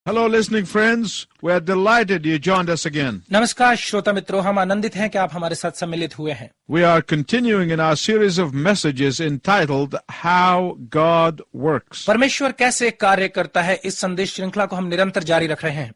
Hello, listening friends. We are delighted you joined us again. नमस्कार श्रोता मित्रों, हम आनंदित हैं कि आप हमारे साथ सम्मिलित हुए हैं। We are continuing in our series of messages entitled How God Works. परमेश्वर कैसे कार्य करता है, इस संदेश श्रृंखला को हम निरंतर जारी रख रहे हैं।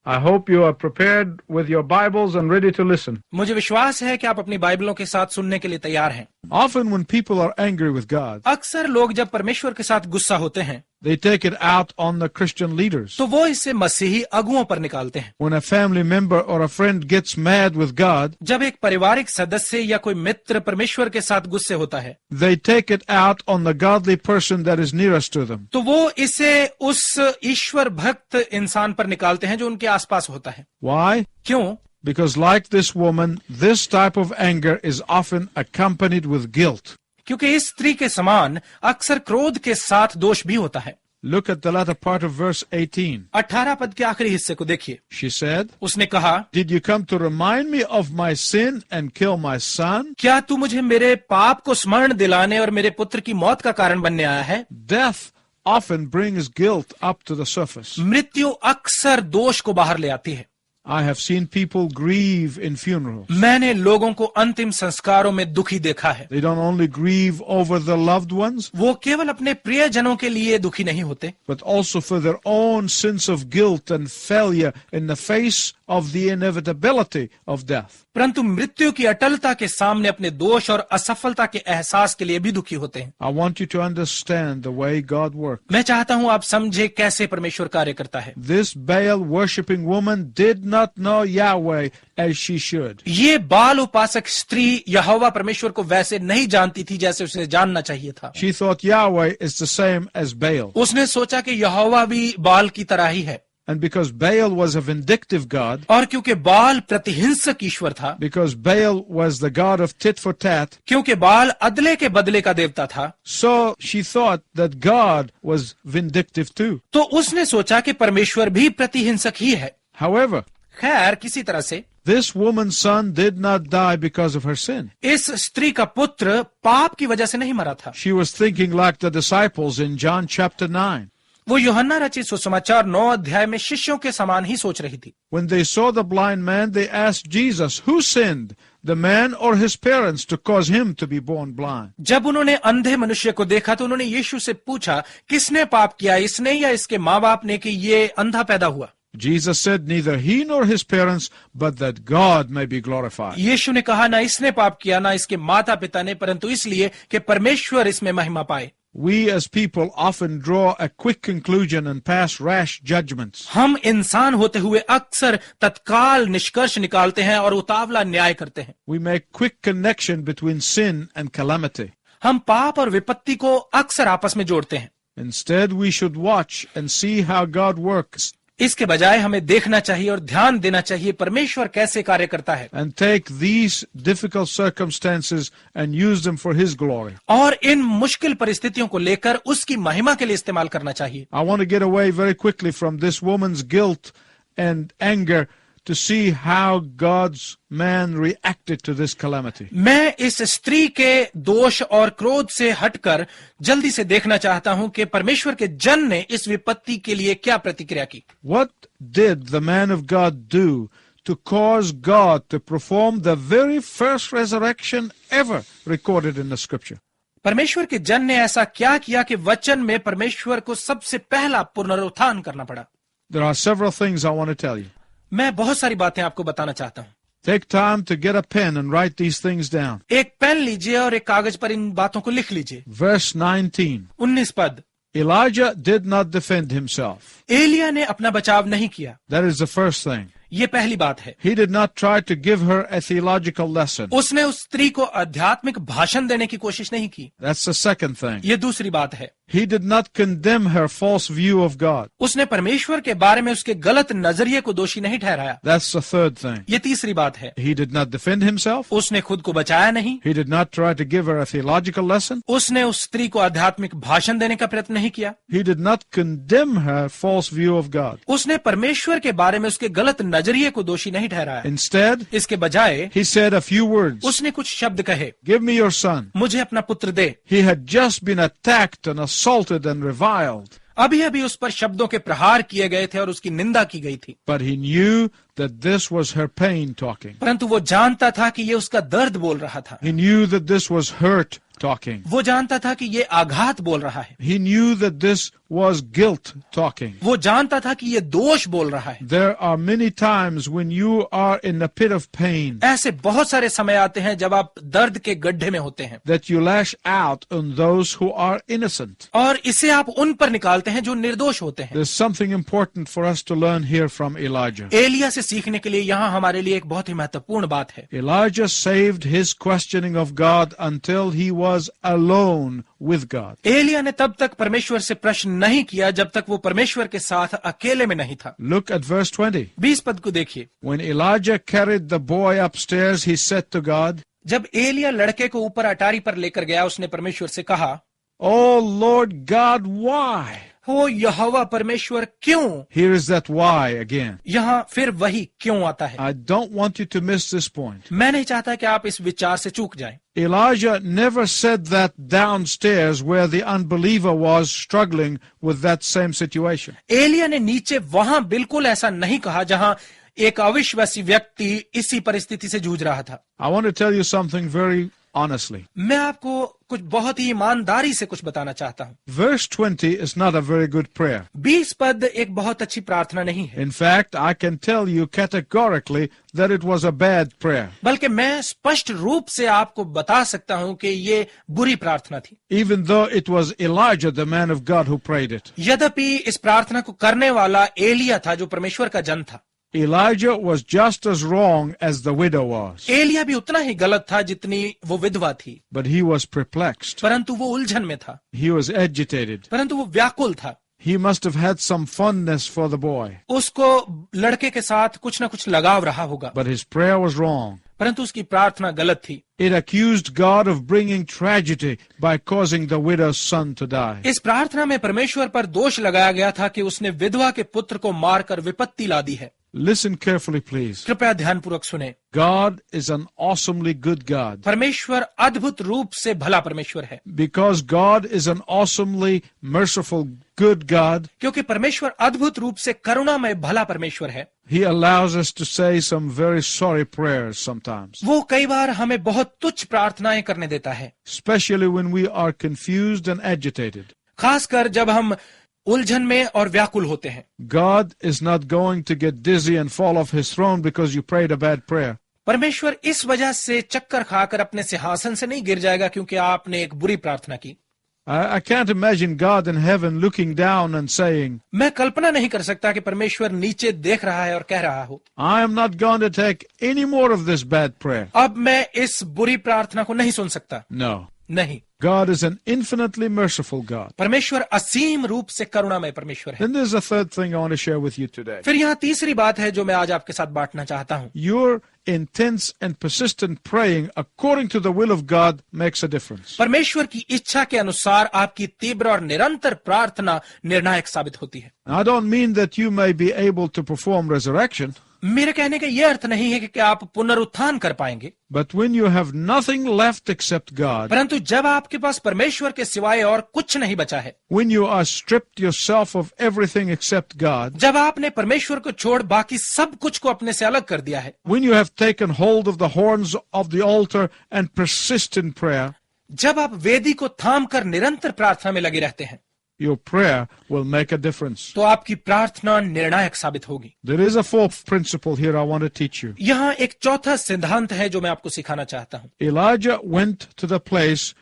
I hope you are prepared with your Bibles and ready to listen. मुझे विश्वास है कि आप अपनी बाइबलों के साथ सुनने के लिए तैयार हैं। Often when people are angry with God, अक्सर लोग जब परमेश्वर के साथ गुस्सा होते हैं they take it out on the Christian leaders. तो वो इसे मसीही अगुओं पर निकालते हैं। When a family member or a friend gets mad with God, जब एक पारिवारिक सदस्य या कोई मित्र परमेश्वर के साथ गुस्से होता है they take it out on the godly person that is nearest to them. तो वो इसे उस ईश्वर भक्त इंसान पर निकालते हैं जो उनके आसपास होता है। Why? क्यों? Because like this woman, this type of anger is often accompanied with guilt. क्योंकि इस स्त्री के समान अक्सर क्रोध के साथ दोष भी होता है। Look at the latter part of verse 18. 18 पद के आखिरी हिस्से को देखिए। She said, उसने कहा, Did you come to remind me of my sin and kill my son? क्या तू मुझे मेरे पाप को स्मरण दिलाने और मेरे पुत्र की मौत का कारण बनने आया है? Death often brings guilt up to the surface. मृत्यु अक्सर दोष को बाहर ले आती है। I have seen people grieve in funerals. मैंने लोगों को अंतिम संस्कारों में दुखी देखा है। They don't only grieve over the loved ones, वो केवल अपने प्रियजनों के लिए दुखी नहीं होते, but also for their own sense of guilt and failure in the face of the inevitability of death. परंतु मृत्यु की अटलता के सामने अपने दोष और असफलता के एहसास के लिए भी दुखी होते हैं। I want you to understand the way God works. मैं चाहता हूं आप समझे कैसे परमेश्वर कार्य करता है। This Baal worshipping woman did not know Yahweh as she should. ये बाल उपासक स्त्री यहोवा परमेश्वर को वैसे नहीं जानती थी जैसे उसे जानना चाहिए था। She thought Yahweh is the same as Baal. उसने सोचा कि यहोवा भी बाल की तरह ही है। And because Baal was a vindictive God, और क्योंकि बाल प्रतिहिंसक ईश्वर था, because Baal was the god of tit for tat, क्योंकि बाल अदले के बदले का देवता था, so she thought that God was vindictive too. तो उसने सोचा कि परमेश्वर भी प्रतिहिंसक ही है। However, खैर किसी तरह से this woman's son did not die because of her sin. इस स्त्री का पुत्र पाप की वजह से नहीं मरा था। She was thinking like the disciples in John chapter 9. वो यूहन्ना रचित सुसमाचार 9 अध्याय में शिष्यों के समान ही सोच रही थी। When they saw the blind man, they asked Jesus, who sinned, the man or his parents, to cause him to be born blind? जब उन्होंने अंधे मनुष्य को देखा तो उन्होंने यीशु से पूछा, किसने पाप किया, इसने या इसके माँ बाप ने, कि ये अंधा पैदा हुआ? Jesus said, neither he nor his parents, but that God may be glorified. यीशु ने कहा, ना इसने पाप किया, ना इसके माता पिता ने, परंतु इसलिए कि परमेश्वर इसमें महिमा पाए। We as people often draw a quick conclusion and pass rash judgments. हम इंसान होते हुए अक्सर तत्काल निष्कर्ष निकालते हैं और उतावला न्याय करते हैं। We make quick connection between sin and calamity. हम पाप और विपत्ति को अक्सर आपस में जोड़ते हैं। Instead, we should watch and see how God works इसके बजाय हमें देखना चाहिए और ध्यान देना चाहिए परमेश्वर कैसे कार्य करता है, and take these difficult circumstances and use them for His glory. और इन मुश्किल परिस्थितियों को लेकर उसकी महिमा के लिए इस्तेमाल करना चाहिए। I want to get away very quickly from this woman's guilt and anger to see how God's man reacted to this calamity. मैं इस स्त्री के दोष और क्रोध से हटकर जल्दी से देखना चाहता हूं कि परमेश्वर के जन ने इस विपत्ति के लिए क्या प्रतिक्रिया की। What did the man of God do to cause God to perform the very first resurrection ever recorded in the scripture? परमेश्वर के जन ने ऐसा क्या किया कि वचन में परमेश्वर को सबसे पहला पुनरुत्थान करना पड़ा? There are several things I want to tell you. मैं बहुत सारी बातें आपको बताना चाहता हूं। Take time to get a pen and write these things down. एक पेन लीजिए और एक कागज पर इन बातों को लिख लीजिए। Verse 19. 19 पद। Elijah did not defend himself. Elia ने अपना बचाव नहीं किया। That is the first thing. ये पहली बात है। He did not try to give her a theological lesson. उसने उस स्त्री को आध्यात्मिक भाषण देने की कोशिश नहीं की। That's the second thing. ये दूसरी बात है। He did not condemn her false view of God. उसने परमेश्वर के बारे में उसके गलत नजरिए को दोषी नहीं ठहराया। That's the third thing. ये तीसरी बात है। He did not defend himself. उसने खुद को बचाया नहीं। He did not try to give her a theological lesson. उसने उस स्त्री को आध्यात्मिक भाषण देने का प्रयत्न नहीं किया। He did not condemn her false view of God. उसने परमेश्वर के बारे में उसके गलत नजरिए को दोषी नहीं ठहराया। Instead, इसके बजाय he said a few words. उसने कुछ शब्द कहे। Give me your son. मुझे अपना पुत्र दे। He had just been attacked and assaulted and reviled. अभी अभी उस पर शब्दों के प्रहार किए गए थे और उसकी निंदा की गई थी, But he knew that this was her pain talking. परंतु वो जानता था कि ये उसका दर्द बोल रहा था। He knew that this was hurt talking. वो जानता था कि ये आघात बोल रहा है। He knew that this was guilt talking. वो जानता था कि ये दोष बोल रहा है। There are many times when you are in the pit of pain ऐसे बहुत सारे समय आते हैं जब आप दर्द के गड्ढे में होते हैं that you lash out on those who are innocent. और इसे आप उन पर निकालते हैं जो निर्दोष होते हैं। There's something important for us to learn here from Elijah. Elia से सीखने के लिए यहाँ हमारे लिए एक बहुत ही महत्वपूर्ण बात है। Elijah saved his questioning of God until he was alone with God. Elia ने तब तक परमेश्वर से प्रश्न नहीं किया जब तक वो परमेश्वर के साथ अकेले में नहीं था। Look at verse 20. 20 पद को देखिए। When Elijah carried the boy upstairs, he said to God, जब एलिया लड़के को ऊपर अटारी पर लेकर गया, उसने परमेश्वर से कहा, "Oh Lord God, why?" हो यहोवा परमेश्वर क्यों? Here is that why again. यहाँ फिर वही क्यों आता है। I don't want you to miss this point. मैं नहीं चाहता कि आप इस विचार से चूक जाएं। Elijah never said that downstairs where the unbeliever was struggling with that same situation. Elia ने नीचे वहां बिल्कुल ऐसा नहीं कहा जहां एक अविश्वासी व्यक्ति इसी परिस्थिति से जूझ रहा था। I want to tell you something very honestly. मैं आपको कुछ बहुत ही ईमानदारी से कुछ बताना चाहता हूँ। Verse 20 is not a very good prayer. 20 पद एक बहुत अच्छी प्रार्थना नहीं है, In fact, I can tell you categorically that it was a bad prayer. बल्कि मैं स्पष्ट रूप से आपको बता सकता हूँ कि ये बुरी प्रार्थना थी। Even though it was Elijah, the man of God, who prayed it. यद्यपि इस प्रार्थना को करने वाला एलिया था जो परमेश्वर का जन था। Elijah was just as wrong as the widow was. Elia भी उतना ही गलत था जितनी वो विधवा थी, But he was perplexed. परंतु वो उलझन में था, He was agitated. परंतु वो व्याकुल था। He must have had some fondness for the boy. उसको लड़के के साथ कुछ न कुछ लगाव रहा होगा, But his prayer was wrong. परंतु उसकी प्रार्थना गलत थी। It accused God of bringing tragedy by causing the widow's son to die. इस प्रार्थना में परमेश्वर पर दोष लगाया गया था कि उसने विधवा के पुत्र को मारकर विपत्ति ला दी है। Listen carefully, please. कृपया ध्यानपूर्वक सुने। God is an awesomely good God. परमेश्वर अद्भुत रूप से भला परमेश्वर है। Because God is an awesomely merciful good God, क्योंकि परमेश्वर अद्भुत रूप से करुणामय भला परमेश्वर है, He allows us to say some very sorry prayers sometimes. वो कई बार हमें बहुत तुच्छ प्रार्थनाएं करने देता है, Especially when we are confused and agitated. खासकर जब हम उलझन में और व्याकुल होते हैं। God is not going to get dizzy and fall off his throne because you prayed a bad prayer. परमेश्वर इस वजह से चक्कर खाकर अपने सिंहासन से नहीं गिर जाएगा क्योंकि आपने एक बुरी प्रार्थना की। I can't imagine God in heaven looking down and saying, मैं कल्पना नहीं कर सकता कि परमेश्वर नीचे देख रहा है और कह रहा हो, I am not going to take any more of this bad prayer. अब मैं इस बुरी प्रार्थना को नहीं सुन सकता। No. नहीं, God is an infinitely merciful God. परमेश्वर असीम रूप से करुणामय परमेश्वर है। Then there's a third thing I want to share with you today. फिर यहाँ तीसरी बात है जो मैं आज आपके साथ बांटना चाहता हूँ। Your intense and persistent praying according to the will of God makes a difference. परमेश्वर की इच्छा के अनुसार आपकी तीव्र और निरंतर प्रार्थना निर्णायक साबित होती है। I don't mean that you may be able to perform resurrection, मेरे कहने का यह अर्थ नहीं है कि आप पुनरुत्थान कर पाएंगे, but when you have nothing left except God, परंतु जब आपके पास परमेश्वर के सिवाय और कुछ नहीं बचा है, when you are stripped yourself of everything except God, जब आपने परमेश्वर को छोड़ बाकी सब कुछ को अपने से अलग कर दिया है, when you have taken hold of the horns of the altar and persist in prayer, जब आप वेदी को थाम कर निरंतर प्रार्थना में लगे रहते हैं, your prayer will make a difference. तो आपकी प्रार्थना निर्णायक साबित होगी। There is a fourth principle here I want to teach you. यहाँ एक चौथा सिद्धांत है जो मैं आपको सिखाना चाहता हूँ। Elijah went to the place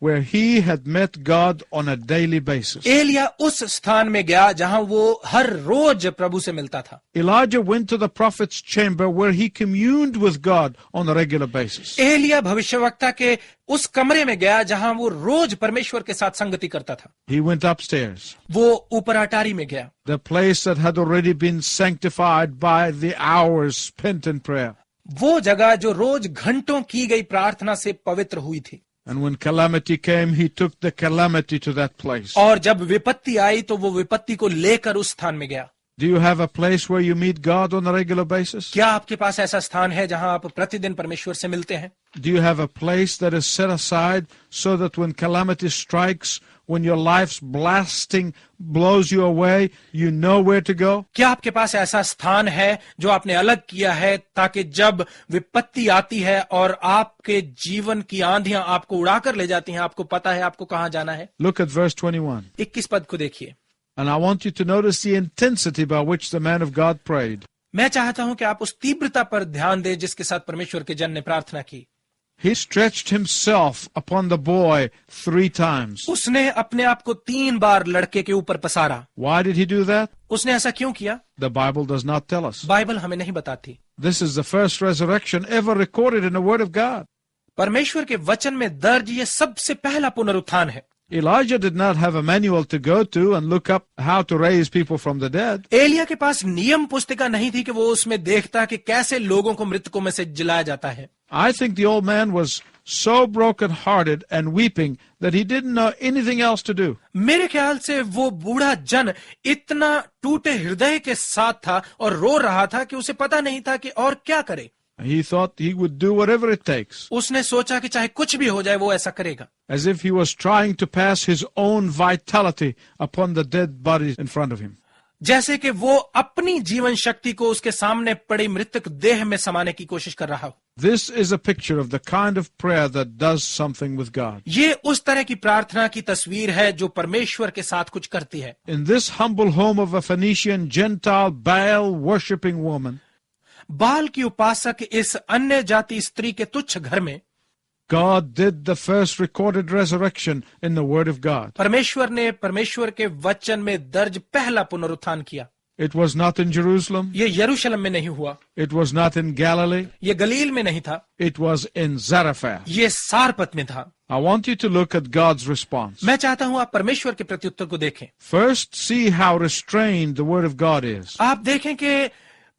where he had met God on a daily basis. Elia उस स्थान में गया जहां वो हर रोज प्रभु से मिलता था। Elijah went to the prophet's chamber where he communed with God on a regular basis. Elia भविष्यवक्ता के उस कमरे में गया जहां वो रोज परमेश्वर के साथ संगति करता था। He went upstairs, वो ऊपर अटारी में गया, the place that had already been sanctified by the hours spent in prayer. वो जगह जो रोज घंटों की गई प्रार्थना से पवित्र हुई थी। And when calamity came, he took the calamity to that place. और जब विपत्ति आई तो वो विपत्ति को लेकर उस स्थान में गया। Do you have a place where you meet God on a regular basis? क्या आपके पास ऐसा स्थान है जहां आप प्रतिदिन परमेश्वर से मिलते हैं? Do you have a place that is set aside so that when calamity strikes, when your life's blasting blows you away, you know where to go? क्या आपके पास ऐसा स्थान है जो आपने अलग किया है ताकि जब विपत्ति आती है और आपके जीवन की आंधियां आपको उड़ाकर ले जाती हैं, आपको पता है आपको कहां जाना है? Look at verse 21. 21 पद को देखिए। And I want you to notice the intensity by which the man of God prayed. मैं चाहता हूं कि आप उस तीव्रता पर ध्यान दें जिसके साथ परमेश्वर के जन ने प्रार्थना की। He stretched himself upon the boy 3 times. उसने अपने आप को 3 बार लड़के के ऊपर पसारा। Why did he do that? उसने ऐसा क्यों किया? The Bible does not tell us. Bible हमें नहीं बताती। This is the first resurrection ever recorded in the Word of God. परमेश्वर के वचन में दर्ज ये सबसे पहला पुनरुत्थान है। Elijah did not have a manual to go to and look up how to raise people from the dead. Elia के पास नियम पुस्तिका नहीं थी कि वो उसमें देखता कि कैसे लोगों को मृतकों में से जिलाया जाता है। I think the old man was so broken-hearted and weeping that he didn't know anything else to do. मेरे ख्याल से वो बूढ़ा जन इतना टूटे हृदय के साथ था और रो रहा था कि उसे पता नहीं था कि और क्या करे। He thought he would do whatever it takes, उसने सोचा कि चाहे कुछ भी हो जाए वो ऐसा करेगा, as if he was trying to pass his own vitality upon the dead bodies in front of him. जैसे कि वो अपनी जीवन शक्ति को उसके सामने पड़ी मृतक देह में समाने की कोशिश कर रहा हो। This is a picture of the kind of prayer that does something with God. ये उस तरह की प्रार्थना की तस्वीर है जो परमेश्वर के साथ कुछ करती है। In this humble home of a Phoenician Gentile Baal worshipping woman, बाल की उपासक इस अन्य जाति स्त्री के तुच्छ घर में God did the first recorded resurrection in the Word of God. परमेश्वर ने परमेश्वर के वचन में दर्ज पहला पुनरुत्थान किया। It was not in Jerusalem. ये यरूशलेम में नहीं हुआ, It was not in Galilee. ये गलील में नहीं था, It was in Zarephath. ये सारपत में था। I want you to look at God's response. मैं चाहता हूं आप परमेश्वर के प्रत्युत्तर को देखें। First, see how restrained the Word of God is. आप देखें कि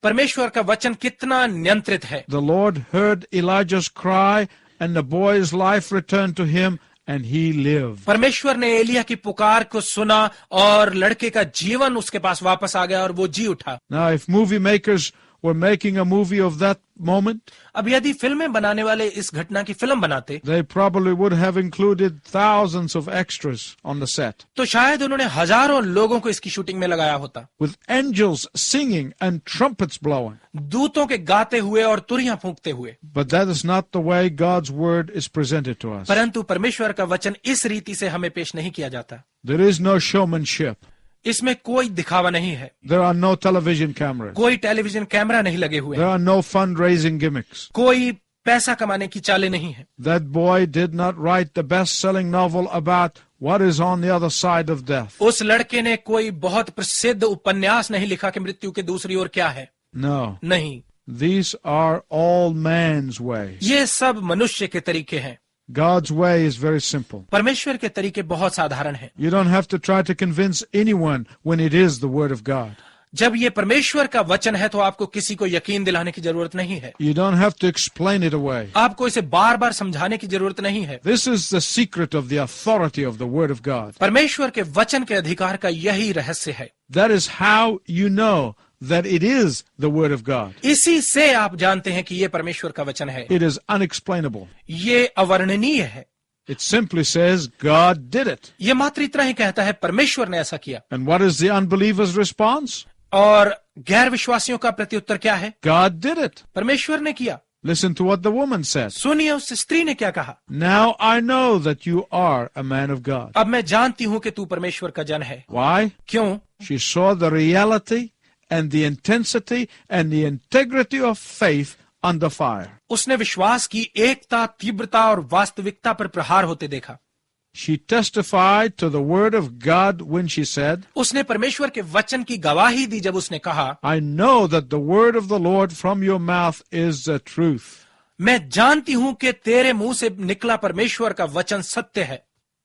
परमेश्वर का वचन कितना नियंत्रित है। The Lord heard Elijah's cry, and the boy's life returned to him, and he lived. परमेश्वर ने एलिया की पुकार को सुना और लड़के का जीवन उसके पास वापस आ गया और वो जी उठा। Now, if movie makers were making a movie of that moment, अब यदि फिल्में बनाने वाले इस घटना की फिल्म बनाते they probably would have included thousands of extras on the set, तो शायद उन्होंने हजारों लोगों को इसकी शूटिंग में लगाया होता, with angels singing and trumpets blowing. दूतों के गाते हुए और तुरियां फूंकते हुए। But that is not the way God's word is presented to us. परंतु परमेश्वर का वचन इस रीति से हमें पेश नहीं किया जाता। There is no showmanship. इसमें कोई दिखावा नहीं है, There are no television cameras. कोई टेलीविजन कैमरा नहीं लगे हुए There हैं, are no fundraising gimmicks. कोई पैसा कमाने की चालें नहीं है। That boy did not write the best-selling novel about what is on the other side of death. उस लड़के ने कोई बहुत प्रसिद्ध उपन्यास नहीं लिखा कि मृत्यु के दूसरी ओर क्या है। No. नहीं, These are all man's ways. ये सब मनुष्य के तरीके हैं। God's way is very simple. परमेश्वर के तरीके बहुत साधारण हैं। You don't have to try to convince anyone when it is the Word of God. जब ये परमेश्वर का वचन है तो आपको किसी को यकीन दिलाने की जरूरत नहीं है, You don't have to explain it away. आपको इसे बार बार समझाने की जरूरत नहीं है। This is the secret of the authority of the Word of God. परमेश्वर के वचन के अधिकार का यही रहस्य है। That is how you know that it is the Word of God. इसी से आप जानते हैं कि ये परमेश्वर का वचन है। It is unexplainable. ये अवर्णनीय है। It simply says God did it. ये मात्र इतना ही कहता है परमेश्वर ने ऐसा किया। And what is the unbeliever's response? और गैर विश्वासियों का प्रत्युत्तर क्या है? God did it. परमेश्वर ने किया। Listen to what the woman said. सुनिए उस स्त्री ने क्या कहा। Now I know that you are a man of God. अब मैं जानती हूं कि तू परमेश्वर का जन है। Why? क्यों? She saw the reality and the intensity and the integrity of faith under fire. उसने विश्वास की एकता, तीव्रता और वास्तविकता पर प्रहार होते देखा। She testified to the word of God when she said, उसने परमेश्वर के वचन की गवाही दी जब उसने कहा, I know that the word of the Lord from your mouth is the truth. मैं जानती हूं कि तेरे मुंह से निकला परमेश्वर का वचन सत्य है।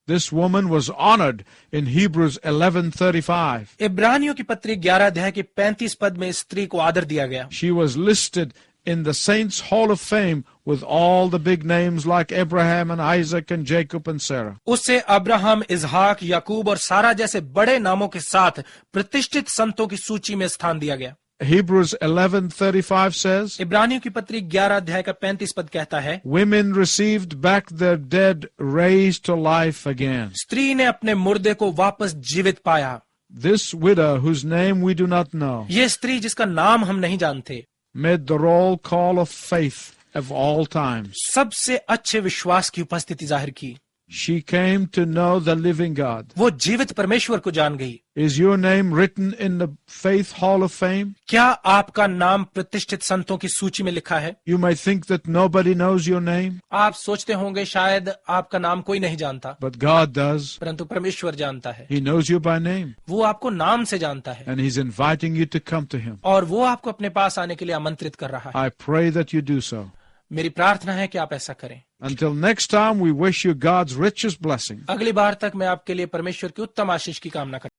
This woman was honored in Hebrews 11:35. इब्रानियों की पत्री 11 अध्याय के 35 पद में स्त्री को आदर दिया गया। She was listed in the Saints' Hall of Fame with all the big names like Abraham and Isaac and Jacob and Sarah. उसे अब्राहम, इजहाक, याकूब और सारा जैसे बड़े नामों के साथ प्रतिष्ठित संतों की सूची में स्थान दिया गया। Hebrews 11:35 says, इब्रानियों की पत्री 11 अध्याय का 35 पद कहता है, women received back their dead raised to life again. स्त्री ने अपने मुर्दे को वापस जीवित पाया। This widow, whose name we do not know, ये स्त्री जिसका नाम हम नहीं जानते, made the roll call of faith of all times. सबसे अच्छे विश्वास की उपस्थिति जाहिर की। She came to know the living God. वो जीवित परमेश्वर को जान गई। Is your name written in the Faith Hall of Fame? क्या आपका नाम प्रतिष्ठित संतों की सूची में लिखा है? You might think that nobody knows your name, आप सोचते होंगे शायद आपका नाम कोई नहीं जानता, but God does. परंतु परमेश्वर जानता है। He knows you by name, वो आपको नाम से जानता है and He's inviting you to come to Him. और वो आपको अपने पास आने के लिए आमंत्रित कर रहा है। I pray that you do so. मेरी प्रार्थना है कि आप ऐसा करें। Until next time, we wish you God's richest blessing. अगली बार तक मैं आपके लिए परमेश्वर की उत्तम आशीष की कामना करता हूं।